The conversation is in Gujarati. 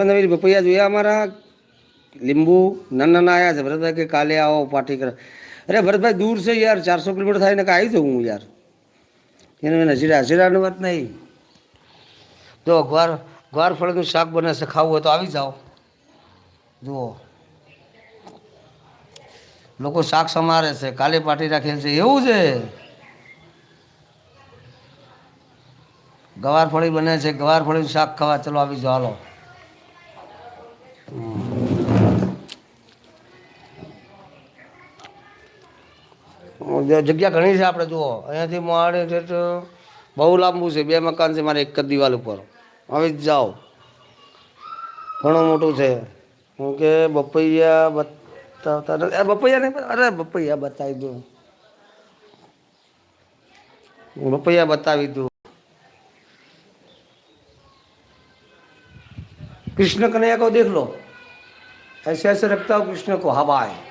પપૈયા જોયા અમારા લીંબુ નાના નાના આવ્યા છે ભરતભાઈ કે કાલે આવો પાર્ટી કરે. અરે ભરતભાઈ દૂર છે યાર, 400 કિલોમીટર થાય ને કે આવી જાઉં હું યાર. એને હજીરાની વાત નહીં. જો ગ્વાર ફળનું શાક બને છે, ખાવું હોય તો આવી જાઓ. જુઓ લોકો શાક સમારે છે, કાલે પાર્ટી રાખેલ છે એવું છે. ગવાર ફળી બને છે, ગવાર ફળીનું શાક ખાવા ચલો આવી જાઓ હાલો. જગ્યા ઘણી છે આપણે જુઓ, અહીંયાથી મારે બહુ લાંબુ છે. 2 મકાન છે મારે એક જ દિવાલ ઉપર. આવી જ જાઓ, ઘણું મોટું છે. હું કે બપૈયા બતાવતા નથી, બપૈયા નહીં, અરે બપૈયા બતાવી દઉં, બપૈયા બતાવી દઉં. कृष्ण कन्हैया को देख लो, ऐसे ऐसे रखता हो कृष्ण को हवाएं.